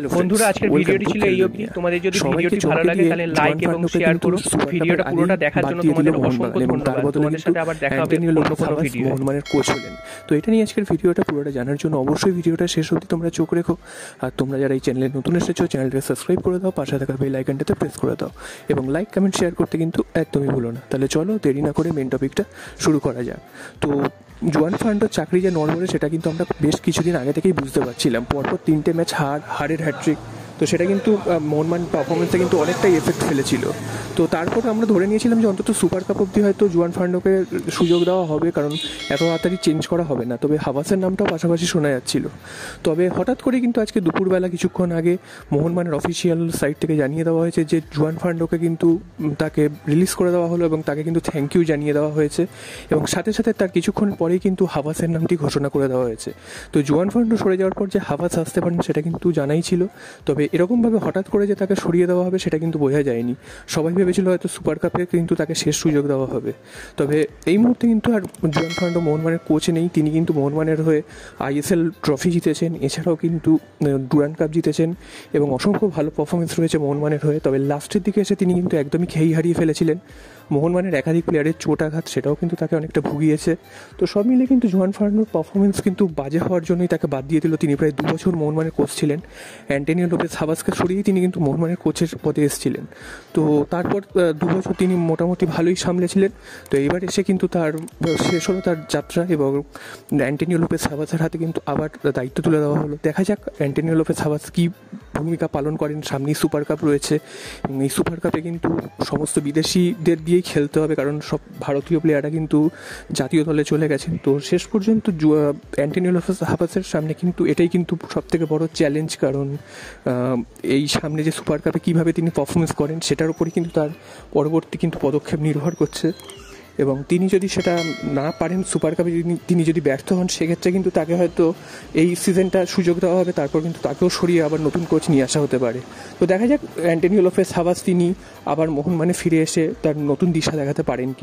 Hello বন্ধুরা, আজকের ভিডিওটি ছিল এই অবধি। তোমাদের যদি ভিডিওটি ভালো লাগে তাহলে লাইক এবং শেয়ার করো। ভিডিওটা পুরোটা দেখার জন্য তোমাদের অসংখ্য ধন্যবাদ। তোমাদের সাথে আবার দেখা হবে অন্য কোনো ভিডিও। মোহনবাগানের কোচ হলেন। তো এটা নিয়ে আজকের ভিডিওটা পুরোটা জানার জন্য অবশ্যই ভিডিওটা শেষ অবধি তোমরা চোখ রেখো। আর তোমরা যারা এই চ্যানেলে নতুন এসেছো, চ্যানেলটাকে সাবস্ক্রাইব করে দাও, পাশে থাকা বেল আইকনটাতে প্রেস করে দাও এবং লাইক কমেন্ট শেয়ার করতে কিন্তু একদমই ভুলো না। তাহলে চলো দেরি না করে মেন টপিকটা শুরু করা যাক। তো জোয়ান ফার্নান্ডোর চাকরি যে নড়বড়ে সেটা কিন্তু আমরা বেশ কিছুদিন আগে থেকেই বুঝতে পারছিলাম। পরপর 3টে ম্যাচ হারের হ্যাট্রিক, তো সেটা কিন্তু মোহনবাগান পারফরমেন্সে কিন্তু অনেকটাই এফেক্ট ফেলেছিল। তো তারপর আমরা ধরে নিয়েছিলাম যে অন্তত সুপার কাপ অবধি হয়তো জোয়ান ফার্নান্ডোকে সুযোগ দেওয়া হবে, কারণ এত তাড়াতাড়ি চেঞ্জ করা হবে না। তবে হাভাসের নামটাও পাশাপাশি শোনা যাচ্ছিল। তবে হঠাৎ করে কিন্তু আজকে দুপুরবেলা কিছুক্ষণ আগে মোহনবাগানের অফিসিয়াল সাইট থেকে জানিয়ে দেওয়া হয়েছে যে জোয়ান ফার্নান্ডোকে কিন্তু তাকে রিলিজ করে দেওয়া হলো এবং তাকে কিন্তু থ্যাংক ইউ জানিয়ে দেওয়া হয়েছে এবং সাথে সাথে তার কিছুক্ষণ পরেই কিন্তু হাভাসের নামটি ঘোষণা করে দেওয়া হয়েছে। তো জোয়ান ফার্নান্ডো সরে যাওয়ার পর যে হাভাস আসতে পারেন সেটা কিন্তু জানাই ছিল। তবে এরকমভাবে হঠাৎ করে যে তাকে সরিয়ে দেওয়া হবে সেটা কিন্তু বোঝা যায়নি। সবাই ভেবেছিল হয়তো সুপার কাপে কিন্তু তাকে শেষ সুযোগ দেওয়া হবে। তবে এই মুহূর্তে কিন্তু আর জোয়ান ফার্নান্ডো মোহনবাগানের কোচ নেই। তিনি কিন্তু মোহনবাগানের হয়ে আইএসএল ট্রফি জিতেছেন, এছাড়াও কিন্তু ডুরান্ড কাপ জিতেছেন এবং অসংখ্য ভালো পারফরমেন্স রয়েছে মোহনবাগানের হয়ে। তবে লাস্টের দিকে এসে তিনি কিন্তু একদমই খেই হারিয়ে ফেলেছিলেন। মোহনবাগানের একাধিক প্লেয়ারের চোট আঘাত সেটাও কিন্তু তাকে অনেকটা ভুগিয়েছে। তো সব মিলে কিন্তু জোয়ান ফার্নান্ডোর পারফরমেন্স কিন্তু বাজে হওয়ার জন্যই তাকে বাদ দিয়ে দিল। তিনি প্রায় 2 বছর মোহনবাগানের কোচ ছিলেন। অ্যান্টোনিও লোপেজ হাভাসকে সরিয়েই তিনি কিন্তু মোহনবাগানের কোচের পদে এসেছিলেন। তো তারপর 2 বছর তিনি মোটামুটি ভালোই সামলেছিলেন। তো এইবার এসে কিন্তু তার শেষ হলো তার যাত্রা এবং অ্যান্টোনিও লোপেজ হাভাসের হাতে কিন্তু আবার দায়িত্ব তুলে দেওয়া হলো। দেখা যাক অ্যান্টোনিও লোপেজ হাভাস কী ভূমিকা পালন করেন। সামনেই সুপার কাপ রয়েছে এবং এই সুপার কাপে কিন্তু সমস্ত বিদেশিদের দিয়েই খেলতে হবে, কারণ সব ভারতীয় প্লেয়াররা কিন্তু জাতীয় দলে চলে গেছেন। তো শেষ পর্যন্ত অ্যান্টোনিও লোপেজ হাভাসের সামনে কিন্তু এটাই কিন্তু সবথেকে বড় চ্যালেঞ্জ, কারণ এই সামনে যে সুপার কাপে কীভাবে তিনি পারফরমেন্স করেন সেটার উপরে কিন্তু তার পরবর্তী কিন্তু পদক্ষেপ নির্ভর করছে। এবং তিনি যদি সেটা না পারেন, সুপার কাপে তিনি যদি ব্যর্থ হন, সেক্ষেত্রে কিন্তু তাকে হয়তো এই সিজনটা সুযোগ দেওয়া হবে, তারপর কিন্তু তাকেও সরিয়ে আবার নতুন কোচ নিয়ে আসা হতে পারে। তো দেখা যাক অ্যান্টোনিও লোপেজ হাভাস তিনি আবার মোহনবাগানে ফিরে এসে তার নতুন দিশা দেখাতে পারেন কি।